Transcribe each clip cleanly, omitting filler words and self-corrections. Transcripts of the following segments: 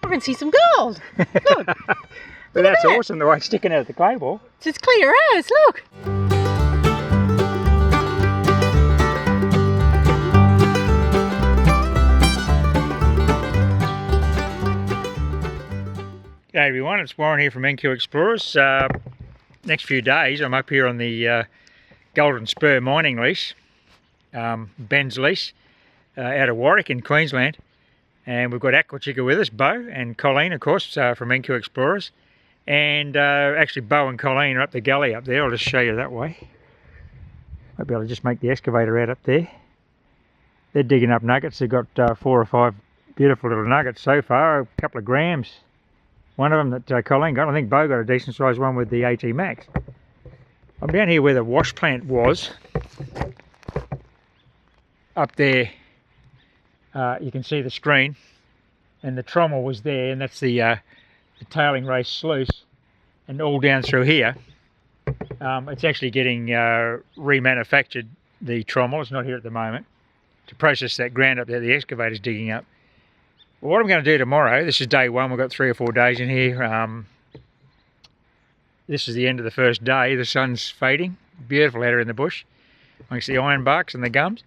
I can see some gold. Look. But that's awesome, the way it's sticking out of the clay ball. It's as clear as, look. Hey everyone, it's Warren here from NQ Explorers. Next few days I'm up here on the Golden Spur Mining Lease, Ben's lease, out of Warwick in Queensland. And we've got Aquachigger with us, Beau and Colleen, of course, from NQ Explorers. And actually Beau and Colleen are up the gully up there. I'll just show you that way. Might be able to just make the excavator out up there. They're digging up nuggets. They've got 4 or 5 beautiful little nuggets so far, a couple of grams. One of them that Colleen got, I think Beau got a decent sized one with the AT Max. I'm down here where the wash plant was. Up there, you can see the screen, and the trommel was there, and that's the tailing race sluice, and all down through here. It's actually getting remanufactured, the trommel. It's not here at the moment, to process that ground up there the excavator's digging up. Well, what I'm going to do tomorrow, this is day one, we've got 3 or 4 days in here. This is the end of the first day, the sun's fading, beautiful out here in the bush, amongst the ironbarks and the gums.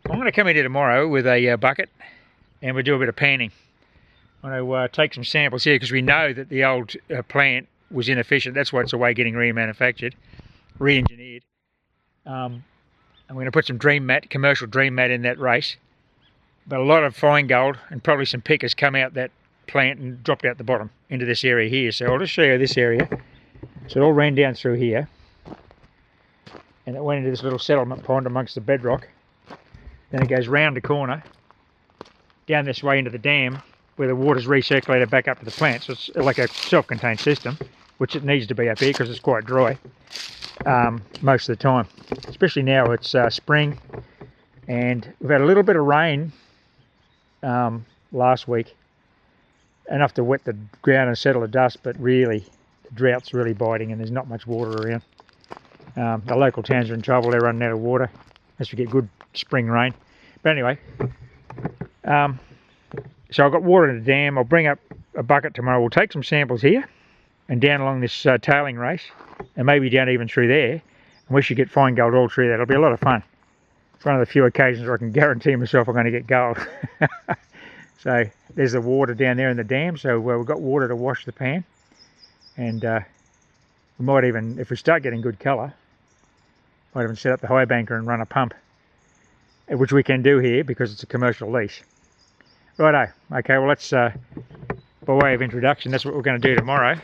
I'm going to come in here tomorrow with a bucket, and we'll do a bit of panning. I'm going to take some samples here, because we know that the old plant was inefficient. That's why it's away getting remanufactured, re-engineered. I'm going to put some dream mat, commercial dream mat in that race. But a lot of fine gold and probably some pickers come out that plant and dropped out the bottom into this area here. So I'll just show you this area. So it all ran down through here, and it went into this little settlement pond amongst the bedrock. Then it goes round the corner, down this way into the dam, where the water's recirculated back up to the plant. So it's like a self-contained system, which it needs to be up here because it's quite dry most of the time. Especially now, it's spring, and we've had a little bit of rain last week, enough to wet the ground and settle the dust, but really the drought's really biting and there's not much water around. The local towns are in trouble, they're running out of water as we get good spring rain. But anyway, so I've got water in the dam. I'll bring up a bucket tomorrow. We'll take some samples here and down along this tailing race, and maybe down even through there, and we should get fine gold all through that. It'll be a lot of fun. It's one of the few occasions where I can guarantee myself I'm going to get gold. So there's the water down there in the dam, so we've got water to wash the pan, and we might even, if we start getting good colour, might even set up the highbanker and run a pump, which we can do here because it's a commercial lease. Righto, okay, well that's by way of introduction, that's what we're going to do tomorrow.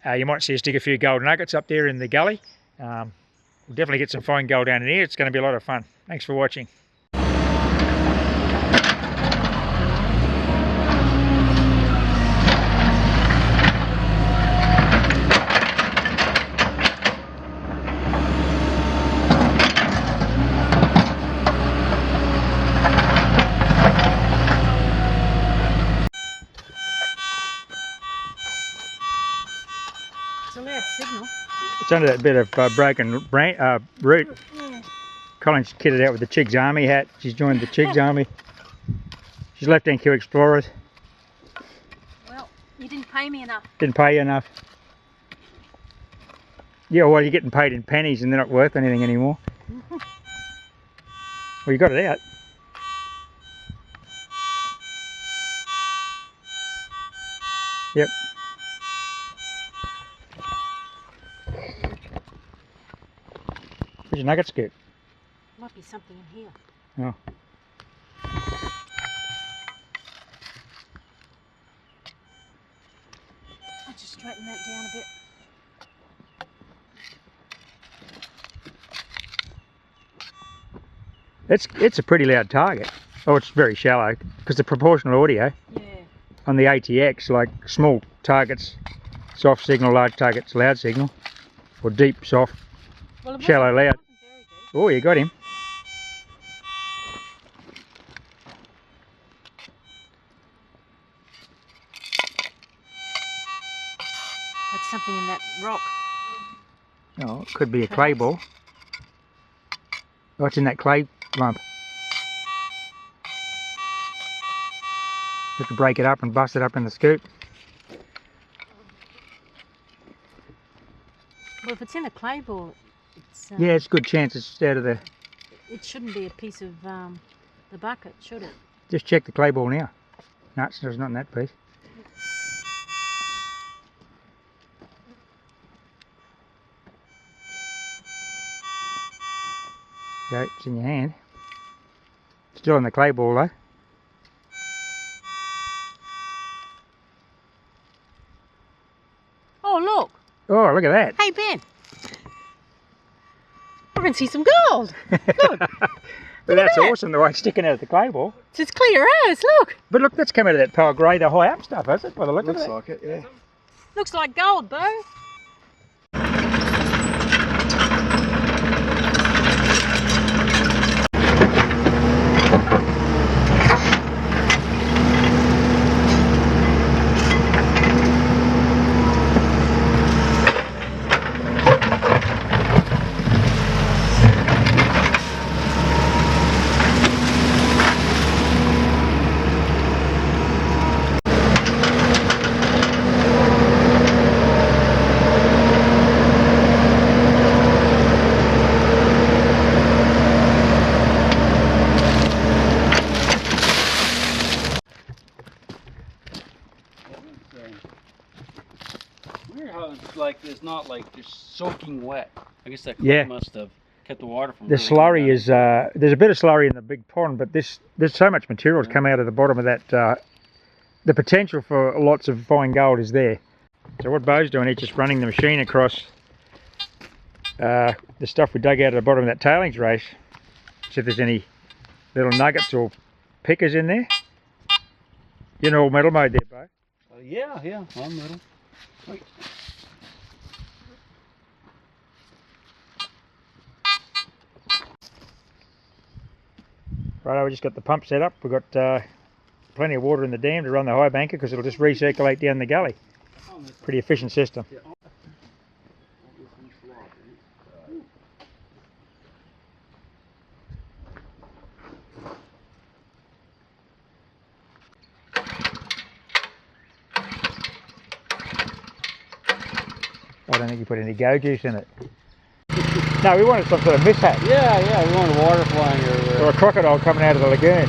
You might see us dig a few gold nuggets up there in the gully. We'll definitely get some fine gold down in here. It's going to be a lot of fun. Thanks for watching. It's a loud signal. It's under that bit of broken root. Yeah. Colleen's kitted out with the Chigs Army hat. She's joined the Chigs Army. She's left NQ Explorers. Well, you didn't pay me enough. Didn't pay you enough. Yeah, well, you're getting paid in pennies and they're not worth anything anymore. Well, you got it out. Yep. Where's your nugget scoop? Might be something in here. Oh. I'll just straighten that down a bit. It's a pretty loud target. Oh, it's very shallow because the proportional audio on the ATX, like small targets, soft signal, large targets, loud signal, or deep, soft, well, shallow, loud. Oh, you got him. That's something in that rock. Oh, it could be a clay ball. What's in that clay lump? Have to break it up and bust it up in the scoop. Well, if it's in a clay ball, it's... Yeah, it's a good chance it's just out of the... It shouldn't be a piece of the bucket, should it? Just check the clay ball now. No, it's not in that piece. Okay, it's in your hand. Still in the clay ball though. Oh, look. Oh, look at that. Hey, Ben. I can see some gold. Good. But that's awesome, the way it's sticking out of the clay ball. It's as clear as, look. But look, that's come out of that pearl grey, the high up stuff, has it? By the look of it. Looks like it, yeah. Looks like gold, Beau. Weird how it's like it's not like just soaking wet. I guess that Yeah. must have kept the water from. The really coming slurry down. is, there's a bit of slurry in the big pond, but there's so much material that's come out of the bottom of that, the potential for lots of fine gold is there. So what Beau's doing, he's just running the machine across the stuff we dug out of the bottom of that tailings race. See if there's any little nuggets or pickers in there. You're in all metal mode there, Beau. Yeah, on metal. Wait. Righto, we just got the pump set up. We've got plenty of water in the dam to run the highbanker because it'll just recirculate down the gully. Pretty efficient system. I don't think you put any go juice in it. No, we wanted some sort of mishap. Yeah, we wanted water flying everywhere. Or a crocodile coming out of the lagoon.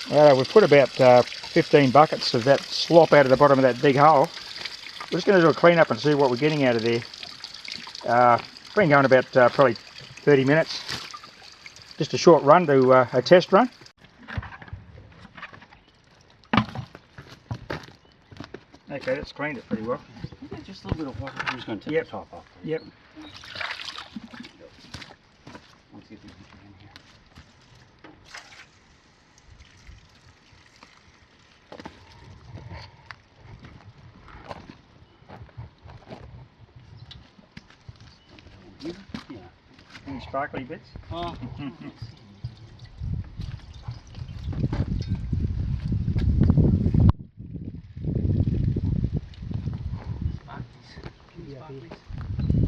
Right, we've put about 15 buckets of that slop out of the bottom of that big hole. We're just going to do a clean up and see what we're getting out of there. Been going about probably 30 minutes. Just a short run to a test run. Okay, that's cleaned it pretty well. Yeah, just a little bit of water. I'm just going to take Yep. the top off. Yep. Let's get these in here. Yeah. Any sparkly bits? Well,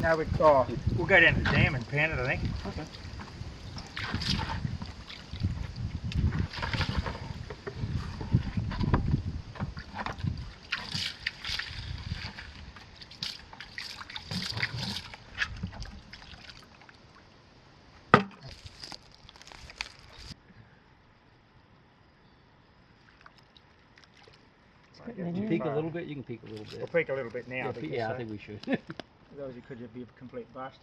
No, we'll go down to the dam and pan it, I think. okay. Peek a little bit. You can peek a little bit. We'll peek a little bit now. Yeah, I think we should. Otherwise it could just be a complete bust.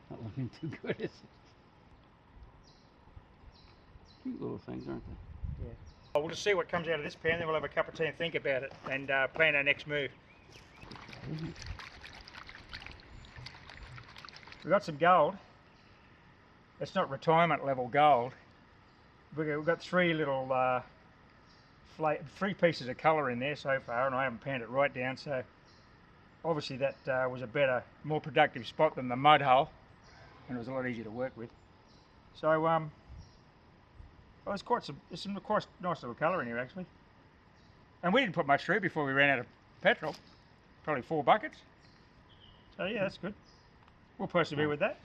Not looking too good, is it? Cute little things, aren't they? Yeah. We'll just see what comes out of this pan, then we'll have a cup of tea and think about it and plan our next move. We've got some gold. It's not retirement level gold. We've got three little three pieces of colour in there so far, and I haven't panned it right down, so obviously that was a better, more productive spot than the mud hole, and it was a lot easier to work with. So well, there's some quite nice little colour in here actually, and we didn't put much through before we ran out of petrol. Probably 4 buckets. So yeah, that's good. We'll persevere with that.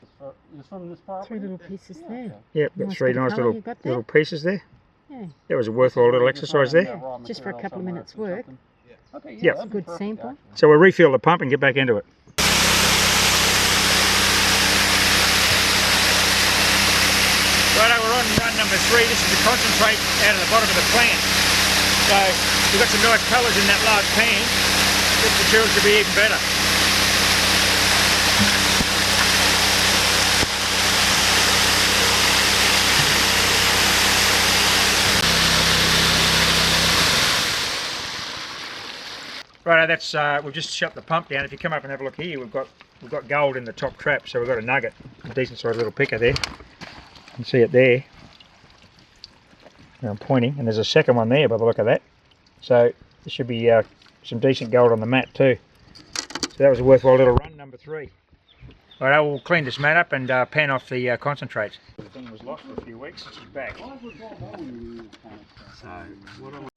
Just from this part. 3 little pieces there. Yep, got Nice 3 bit of nice colour little you got there. little pieces there. Yeah. That was a worthwhile little exercise there. Just for a couple of minutes work. Okay, Yep. It's a good sample. So we'll refill the pump and get back into it. Righto, we're on run number 3. This is the concentrate out of the bottom of the plant. So we've got some nice colours in that large pan. This material should be even better. Righto, that's we've just shut the pump down. If you come up and have a look here, we've got gold in the top trap, so we've got a nugget, a decent sized little picker there. You can see it there. Now I'm pointing, and there's a second one there by the look of that. So there should be some decent gold on the mat too. So that was a worthwhile little run, number 3. Righto, we'll clean this mat up and pan off the concentrates. The thing was lost for a few weeks. It's back.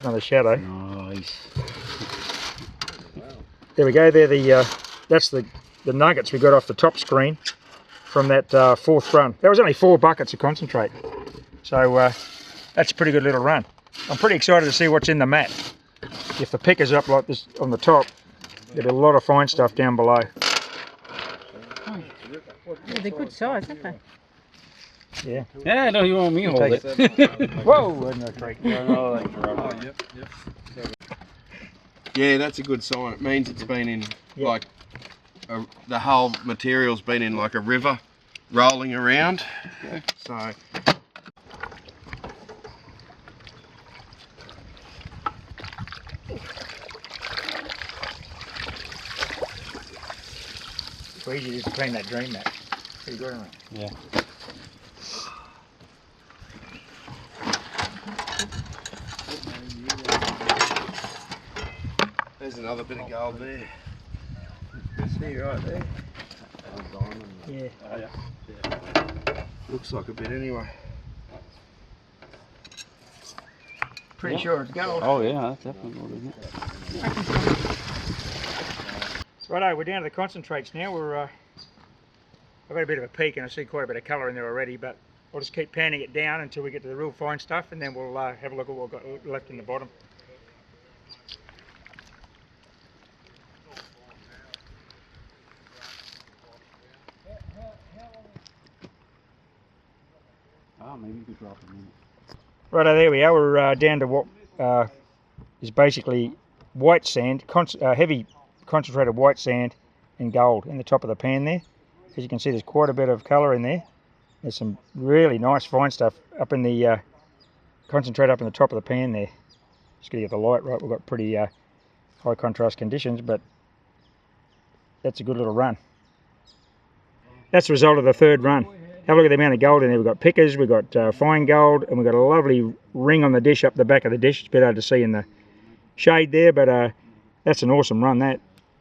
Another shadow. Nice. There we go. There that's the nuggets we got off the top screen from that 4th run. That was only 4 buckets of concentrate, so that's a pretty good little run. I'm pretty excited to see what's in the mat. If the picker's up like this on the top, there'll be a lot of fine stuff down below. Yeah, they're good size, aren't they? Yeah. Yeah, no, you want me to hold it. Whoa! No creek. Yeah, that's a good sign. It means it's been in like the whole material's been in like a river rolling around. So It's easy to clean that dream mat. Pretty good, isn't it? Yeah. there's another bit of gold there. See right there. Yeah. Oh, yeah. Looks like a bit anyway. Pretty sure it's gold. Oh yeah, that's definitely gold, isn't it? Righto, we're down to the concentrates now. I've had a bit of a peek and I see quite a bit of colour in there already, but I'll just keep panning it down until we get to the real fine stuff, and then we'll have a look at what we've got left in the bottom. Oh, maybe you could drop them in. Righto, there we are. We're down to what is basically white sand, heavy concentrated white sand and gold in the top of the pan there. As you can see, there's quite a bit of colour in there. There's some really nice fine stuff up in the concentrate up in the top of the pan there. Just got to get the light right. We've got pretty high contrast conditions, but that's a good little run. That's the result of the 3rd run. Have a look at the amount of gold in there. We've got pickers, we've got fine gold, and we've got a lovely ring on the dish up the back of the dish. It's a bit hard to see in the shade there, but that's an awesome run. That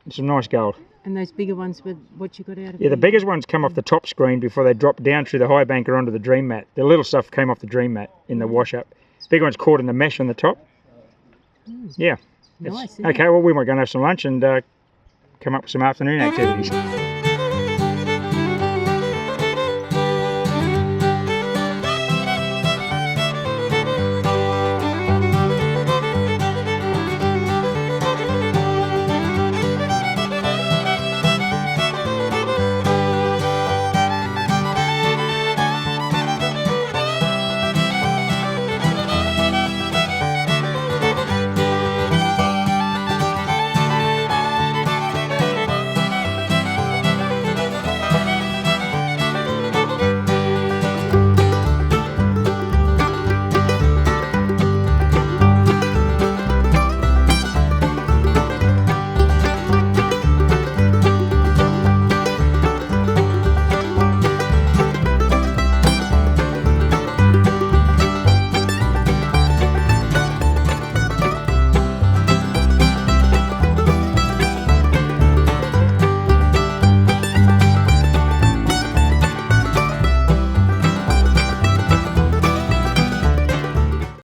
some nice gold. And those bigger ones with what you got out of Yeah, the biggest ones come off the top screen before they drop down through the Highbanker onto the dream mat. The little stuff came off the dream mat in the wash up. Big ones caught in the mesh on the top. Yeah. Nice. Okay, well we might go and have some lunch and come up with some afternoon activities.